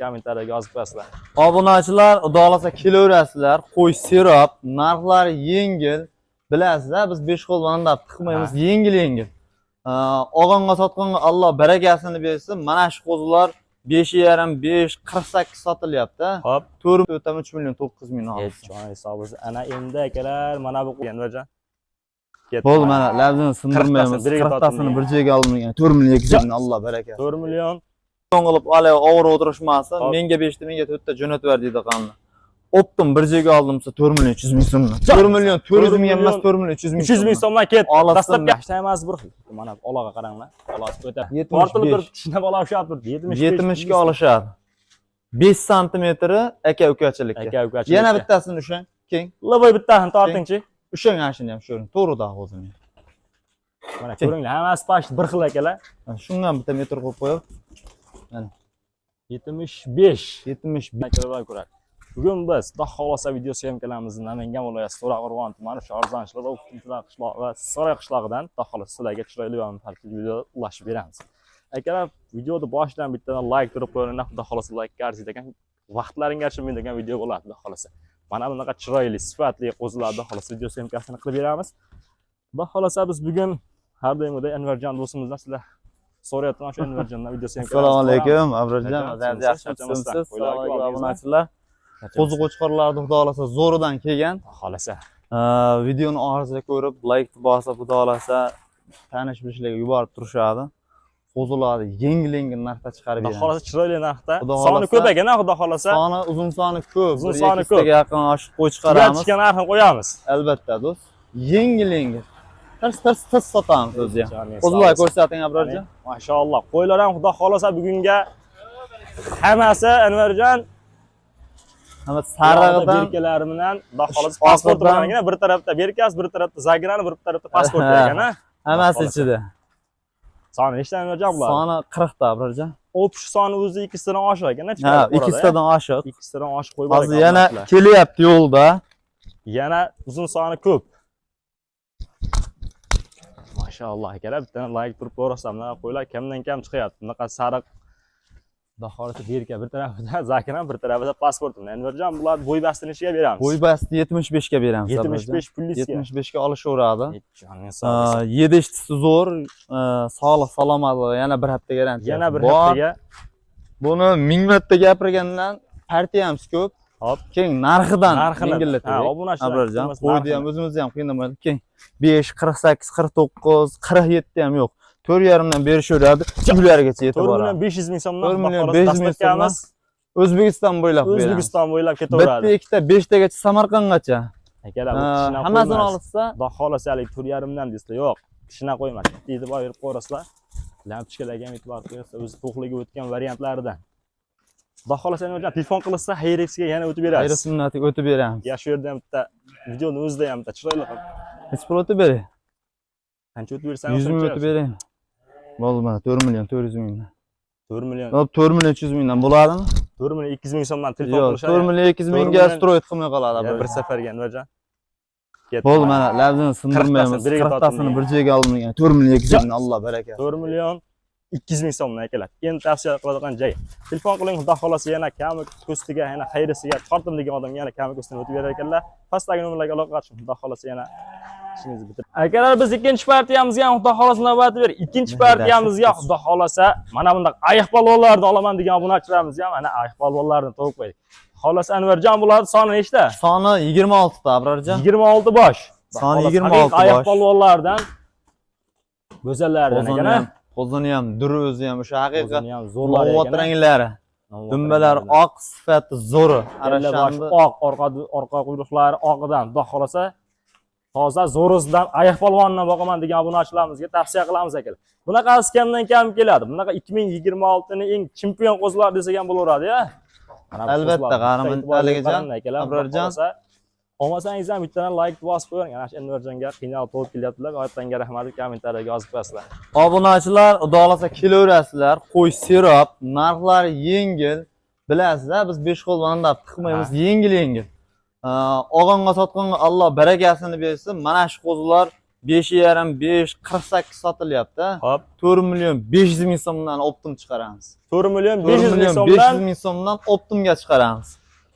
Kommentariyga yozib qo'yasizlar. Obunachilar, xudo xolasa kelaverasizlar. Qo'y serob, narxlari yengil. Bilasizlar, biz 5 qo'l manda tiqmaymiz, yengil. Og'onga sotqonga Alloh barakasini bersin. Mana shu qo'zlar 5,5 5 48 sotilyapti. Xo'p, 4,3 million 900 ming oldi. Joy hisobi ana endi akalar mana bu Enverjon. Bo'ldi, mana labzini sindirmaymiz. 40 tasini bir joyga olmagan. 4 million 200 ming Alloh barakasi. 4 million Qilib olay og'ir o'tirishmasin. Menga 5 ta, menga 4 ta jo'natib ver deydi qanni. Optim bir joyga oldimsa 4 million 300 ming so'mdan. 4 million 400 ming emas, 4 million 300 ming. 300 ming so'mdan ket. Dastlabki ishlaymiz bir xil. Mana olaga qaranglar. Olasi o'ta. Tortilib bir kishnab olashyapti. 70 ga olishadi. 5 santimetri aka-ukachilikka. Aka-ukachilikka. Yana bittasini ushang, keng. Lovoy bittasini tortingchi. Ushang ashini ham sho'ring. To'g'rida o'zini. Mana ko'ringlar, hammasi past bir xil akalar. Shunga bitta metr qo'yib qo'yib. Mana 75. 75 akalar ko'radi. Bugun biz Xudo xolasa video syomkalarimizni Namangan viloyati To'raqo'rg'on tumani Shorzanchilar O'qituvchilar qishlog'i va So'ray qishlog'idan Xudo xolasa sizlarga chiroyli va manfaatli video ulashib beramiz. Akalar, videoni boshidan bittadan like turib qo'yinglar. Xudo xolasa like arziydi ekan. Vaqtlaringga tushmaydigan video bo'ladi Xudo xolasa. Mana bunaqa chiroyli, sifatli qo'zlarni Xudo xolasa video syomkasini qilib beramiz. Xudo xolasa biz bugun har doimgidek Enverjon do'stimizdan sizlar so'rayotgan shu Enverjondan video syomkasini. Assalomu alaykum, Abrorjon. Yaxshimisiz? Assalomu alaykum, obunachilar. Qo'zi qo'chqorlarni xudo xolasa zo'ridan kelgan. Xolasa. Videoni oxiriga ko'rib, like bosib, xudo xolasa tanish bilishlarga yuborib turishadi. Qo'zilarni yengil narxda chiqarib beramiz. Xudo xolasa chiroyli narxda. Soni ko'p ekan, xudo xolasa. Soni uzun soni ko'p. Uzun soni ko'p. Ga yaqin oshib qo'y chiqaramiz. Chiqqan narxini qo'yamiz. Albatta, do'st. Yengil. Tirs sotamiz o'zi ham. Qo'zilar ko'rsating, Abrorjon. Mashalloh. Qo'ylar ham xudo xolasa bugunga hammasi Enverjon sarig'idan berkalari bilan xudo xolasa pasport bilan bir tarafda berkas, bir tarafda zagrani, bir tarafda pasport ekan, ha? Hammasi ichida. Soni nechta Enverjon bular? Soni 40 ta, Abrorjon. O'pish soni o'zi ikkisidan oshiq ekan, ha, ikkisidan oshiq. Ikkisidan oshiq qo'yib bor ekan. Hozir yana kelyapti yo'lda. Yana uzun soni ko'p. Mashalloh akalar, bittadan like turib ko'rasam, qo'ylar kamdan kam chiqyapti. Bunaqa sariq xudo xolasa berka bir tarafida zakran, bir tarafida pasportim. Enverjon, bular bo'y bastini nechaga beramiz? Bo'y basti 75 ga beramiz. 75 pullisga. 75 ga olishaveradi. Joning sog'. Yedishtisi zo'r, sog'lik, salomatlik yana bir hafta garantiya. Yana bir haftaga. Buni 1000 marta gapirgandan partiyamiz ko'p. Hop, keng narxidan yengillatdik. Ha, obunachilar. Qo'ydi ham o'zimizni ham qiynamaydi. Keng 5, 48, 49, 47 ham yo'q. 4,5 dan berishaveradi. Ulargacha yetib boradi. 4 million 500 ming so'mdan 4 million 500 ming so'mdan O'zbekiston bo'ylab beramiz. O'zbekiston bo'ylab ketaveradi. Bitta, ikkita, 5 tagacha Samarqandgacha. Akalar, bu tishini hammasini olsa, xudo xolasalik 4,5 dan desizlar, yo'q. Tishini qo'ymas. E'tibor berib qo'rasizlar. Lampochkalarga ham e'tibor bersa, o'zi to'qligi o'tgan variantlaridan. Xudo xolasa Enverjon telefon qilsa, Hayrexga yana o'tib berasiz. Hayri sunnatiga o'tib beramiz. Ya shu yerda ham bitta videoni o'zida ham bitta chiroyli qilib. Hech pul o'tib bering. Qancha o'tib bersangiz, 100 ming o'tib bering. Bo'ldi, mana 4 million 400 mingdan. 4 million. Hop, 4 million 300 mingdan bo'ladimi? 4 million 200 ming so'mdan telefon qilishadi. 4 million 200 mingga stroy qilmay qoladi. Bir safarga Enverjon. Bo'ldi, mana labzini sindirmaymiz. 40 tasini bir joyga olmagan. 4 million 200 ming Alloh barakasi. 4 million 200 ming so'mdan akalar. Endi tavsiya qiladigan joy. Telefon qiling, xudo xolasa yana kami ko'stiga, yana Hayrisiga tortim degan odam yana kami ko'stini o'tib berar ekanlar. Pastdagi nomerlarga aloqa qilib, xudo xolasa yana ishingizni bitirib. Akalar, biz ikkinchi partiyamizga ham xudo xolasa navbat ber. Ikkinchi partiyamizga xudo xolasa mana bunday ayiq polvonlarni olaman degan obunachilarimiz ham mana ayiq polvonlarni to'g'ib qo'ydik. Xolasa Enverjon bularning soni nechta? Soni 26 ta, Abrorjon. 26 bosh. Soni 26 bosh. Ayiq polvonlardan go'zallardan ekan. Qo'zini ham, duri o'zi ham o'sha haqiqat zo'rlar ekan. Ranglari. Dumbalar oq, sifati zo'ri. Arashandi oq, orqa quyruqlari oqidan, xudo xolasa toza zo'risidan ayiq polvonni boqaman degan obunachilarimizga tavsiya qilamiz akalar. Bunaqasi kamdan kam keladi. Bunaqa 2026 ning eng chempion qo'zlar desak ham bo'laveradi-ya. Albatta, qahramonligijon, Abrorjon. Olmasangiz ham bittadan like bosib qo'ying. Ana shu Enverjonga qiynalib to'lib kelyaptilar. Oyatanga rahmat, kommentariyaga yozib qo'yasizlar. Obunachilar, xudo xolasa kelaverasizlar. Qo'y serob, narxlari yengil. Bilasizlar, biz 5 qo'l manda tiqmaymiz, yengil. Og'onga sotqonga Alloh barakasini bersin. Mana shu qo'zlar 5,5, 5, 48 sotilyapti. Hop. 4 million 500 ming so'mdan Optim chiqaramiz. 4 million 4 500 ming million so'mdan 500 ming so'mdan Optimga chiqaramiz.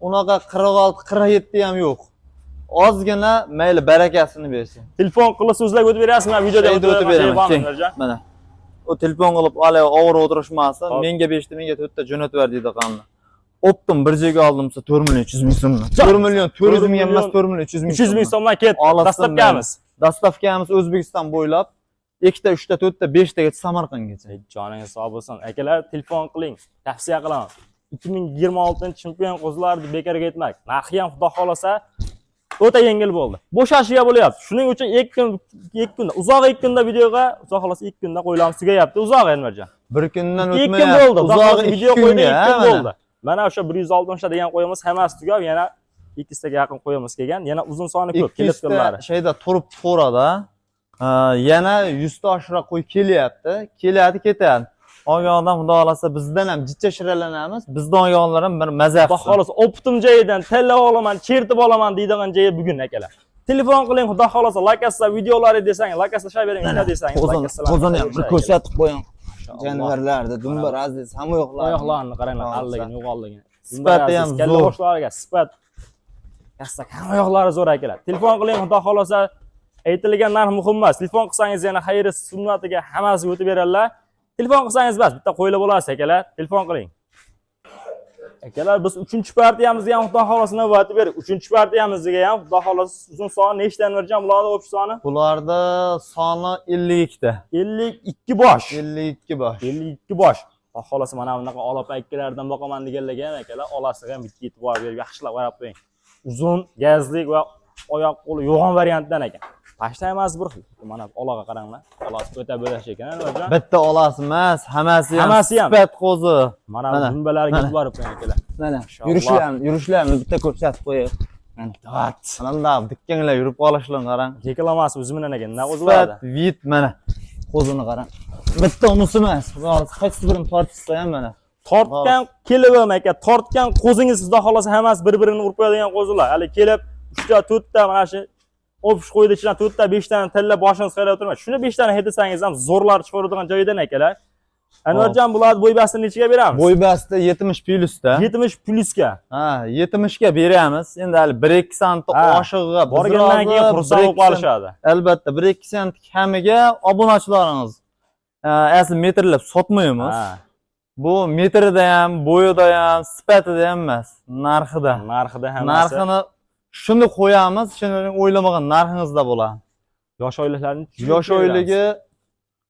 Unaqa 46, 47 ham yo'q. Ozgina mayli barakasini bersin. telefon qilib so'zlab o'tib berasizmi? Men videoda o'tib beraman. Mirjon. Mana. O telefon qilib olay og'ir o'tirishmasin. Menga 5 ta, menga 4 ta jo'natib ber deydi qanday. Optim bir joyga oldimsa 4 million 300 ming so'mdan. 4 million 400 ming emas, 4 million 300 ming. 300 ming so'mdan ketdi. Dastavkamiz. Dastavkamiz O'zbekiston bo'ylab 2 ta, 3 ta, 4 ta, 5 taga Samarqandgacha. Joningiz sog' bo'lsin. Akalar, telefon qiling. Tavsiya qilaman. 2026-chempion qo'zlarni bekarga aytmak. Narxi ham xudo xolasa o'ta yengil bo'ldi. Bo'shashiga bo'lyapti. Shuning uchun 2 kunda, uzoq 2 kunda videoga, xudo xolasa 2 kunda qo'yilamiz tugayapti. Uzoq Enverjon. Bir kundan 2 kun o'tmayapti. bo'ldi. Uzoq video qo'ydi 2 kun mana. bo'ldi. Mana o'sha 160 ta degan qo'yamiz hammasi tugab, yana 2 taga yaqin qo'yamiz kelgan. Yana uzun soni ko'p, kelib turlari. Shayda turib to'rada. Yana 100 ta oshira qo'y kelyapti. Keladi, ketadi. Olgandan xudo xolasa bizdan ham jicha shiralanamiz. Bizdan olganlar ham bir maza qilsin. Xudo xolasa Optim joyidan tanlab olaman, chertib olaman deydigan joyi bugun akalar. Telefon qiling, xudo xolasa lakasa videolari desang, lakasa shay bering, nima desang, Qo'zini ham bir ko'rsatib qo'ying. Jonivorlarda dumbar aziz hamma yo'qlar. Oyoqlarni qaranglar, qalligini, yo'qolligini. Sifati ham zo'r. Kalla boshlariga sifat. Yassak hamma yo'qlari zo'r akalar. Telefon qiling, xudo xolasa aytilgan narx muhim emas. Telefon qilsangiz yana xayri sunnatiga hammasi o'tib beradilar. Telefon qilsangiz bas, bitta qo'yilib bo'lasiz akalar. Telefon qiling. Akalar, biz 3-partiyamizga ham xudo xolasa navbat berdik. 3-partiyamizga ham xudo xolasa uzun soni nechdan Mirjon bularning o'pish soni? Bularda soni 52 ta. 52 bosh. 52 bosh. 52 bosh. Xudo xolasa mana bunaqa olapa akkalardan boqaman deganlarga ham akalar, olasiga ham bitta e'tibor berib yaxshilab qarab qo'ying. Uzun, gazlik va oyoq qo'li yo'g'on variantdan ekan. Pashta emas bir xil. Mana olaga qaranglar. Olasi o'ta bo'lash ekan, Mirjon. Bitta olasi emas, hammasi ham sifat qo'zi. Mana dumbalarga borib qo'ying akalar. Mana yurishlarini bitta ko'rsatib qo'yib. Mana tat. Mana dikkanglar yurib qolishlarini qarang. Reklamas o'zi bilan ekan. Nima o'ziladi? Sifat, vid mana. Qo'zini qarang. Bitta unisi emas. Qaysi birini tortsa ham mana. Tortgan kelib ham aka, tortgan qo'zingiz xudo xolasa hammasi bir-birini urib qo'yadigan qo'zilar. Hali kelib 3 ta, 4 ta mana shu o'pish qo'ydi ichidan 4 ta, 5 tani tilla boshini qayrab o'tirmang. Shuni 5 tani hedisangiz ham zo'rlar chiqaradigan joyidan akalar. Anvarjon, bularni bo'y bastini nechaga beramiz? Bo'y basti 70 plusda. 70 plusga. Ha, 70 ga beramiz. Endi hali 1-2 sant oshig'iga borgandan keyin xursand bo'lib qolishadi. Albatta, 1-2 sant kamiga obunachilaringiz asli metrlab sotmaymiz. Bu metrida ham, bo'yida ham, sifatida ham emas, narxida. Narxida hammasi. Narxini shuni qo'yamiz, shuni o'ylamagan narxingizda bo'ladi. Yosh oyliklarni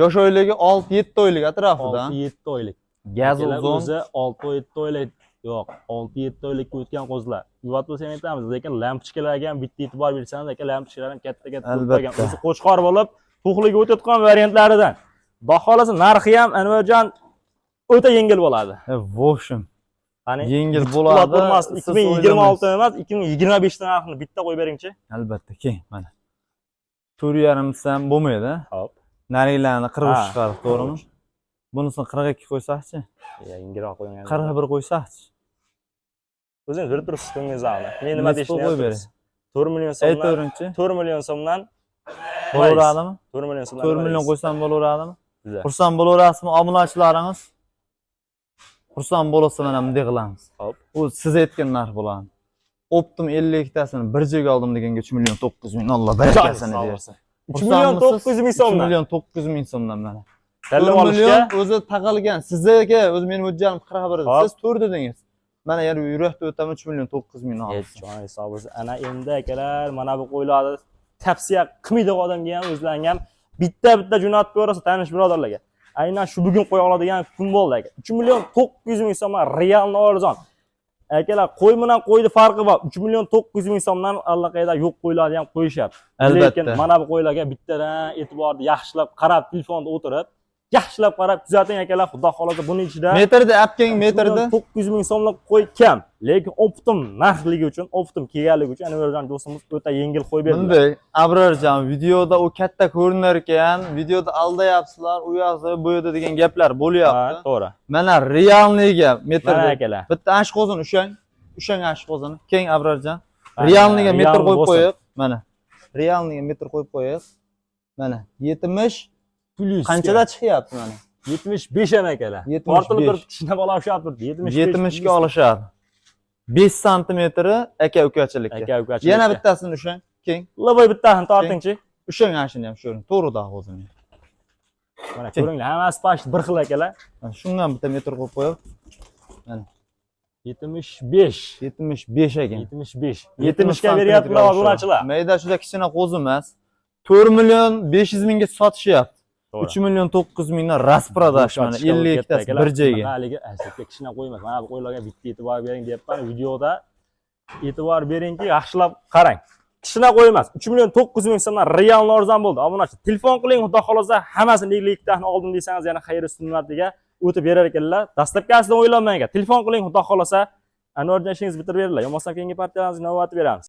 yosh oyligi 6-7 oylik atrofida. 6-7 oylik. Gaz o'zi 6-7 oylik. Yo'q, 6-7 oylikka o'tgan qo'zlar. Yuvat bo'lsa ham aytamiz, lekin lampochkalarga ham bitta e'tibor bersangiz, aka lampochkalar ham katta-katta bo'lgan. O'zi qo'chqor bo'lib, to'qliga o'tayotgan variantlaridan. Xudo xolasa narxi ham Anvarjon o'ta yengil bo'ladi. В общем, yengil bo'ladi. 2026 emas, 2025 ta narxini bitta qo'yib beringchi. Albatta, keng mana. 4,5 ham bo'lmaydi. Hop. Narilarni 43 chiqarib, to'g'rimi? Bunisini 42 qo'ysaqchi? Yengilroq qo'ying. 41 qo'ysaqchi? O'zingiz bir turibsiz ko'nglingizni. Men nima deyishni aytdim? 4 million so'mdan. Aytavering-chi. 4 million so'mdan bo'laveradimi? 4 million so'mdan. 4 million qo'ysam bo'laveradimi? Xursand bo'laverasizmi obunachilaringiz? Xursand bo'lsa mana bunday qilamiz. Hop. U siz aytgan narx bo'ladi. Optim 52 tasini bir joyga oldim deganga 3 million 900 ming. Alloh barakasini bersin. 3 million 900 ming so'mdan. 3 million 900 ming so'mdan mana. 4 million o'zi taqalgan. Sizga o'zi meni mo'ljalim 41. Siz 4 dedingiz. Mana yer yurakda o'tam 3 million 900 ming oldim. Joy hisobi. Ana endi akalar mana bu qo'ylarni tavsiya qilmaydigan odamga ham o'zlaring ham bitta jo'natib qo'yarsa tanish birodarlarga. Aynan shu bugun qo'ya oladigan kun bo'ldi aka. 3 million 900 ming so'mdan realni arzon. Akalar, qo'y bilan qo'yni farqi bor. 3 million 900 ming so'mdan allaqayda yo'q qo'ylarni ham qo'yishyapti. Lekin mana bu qo'ylarga bittadan e'tiborni yaxshilab qarab, telefonda o'tirib, yaxshilab qarab kuzating akalar, xudo xolasa buning ichida metrda apkeng metrda 900 ming so'mlik qo'y kam. Lekin Optim narxligi uchun, Optim kelganligi uchun Anvarjon do'stimiz o'ta yengil qo'y berdi. Bunday Abrorjon videoda u katta ko'rinar ekan, videoda aldayapsizlar, u yoqda bu yerda degan gaplar bo'lyapti. Ha, to'g'ri. Mana realniga metrda Mana akalar. bitta ash qo'zini ushang ash qo'zini. Keng Abrorjon. Realniga metr qo'yib qo'yib, mana. Realniga metr qo'yib qo'yib. Mana 70 Plyus. qanchada chiqyapti mana? 75 ham akalar. 75. Portilib turib kishina bola ushlab turdi. 75. 70 ga olishadi. 5 santimetri aka-ukachilikka. Aka-ukachilikka. Yana bittasini ushlang, keng. Loboy bittasini tortingchi. Ushlang ashini ham sho'ring, to'g'rida o'zini. Mana ko'ringlar, hammasi past bir xil akalar. Mana shundan bitta metr qo'yib qo'yib. Mana 75. 75 ekan. 75. 70 ga beryaptilar obunachilar. Mayda juda kichkina qo'zi emas. 4 million 500 mingga sotishyapti. 3 million 900 mingdan rasprodash mana 52 tasi bir joyga. Haligi asliga kishina qo'ymas. Mana bu qo'ylarga bitta e'tibor bering deyapman. Videoda e'tibor beringki, yaxshilab qarang. Kishina qo'ymas. 3 million 900 ming so'mdan realni arzon bo'ldi. Obunachi, telefon qiling, xudo xolosa hammasini liglikdan oldim desangiz, yana xayr sunnatiga o'tib berar ekanlar. Dastlabkisidan o'ylanmang aka. Telefon qiling, xudo xolosa Anvarjon ishingizni bitirib beringlar. Yo'qolmasa keyingi partiyalarimizni navbat beramiz.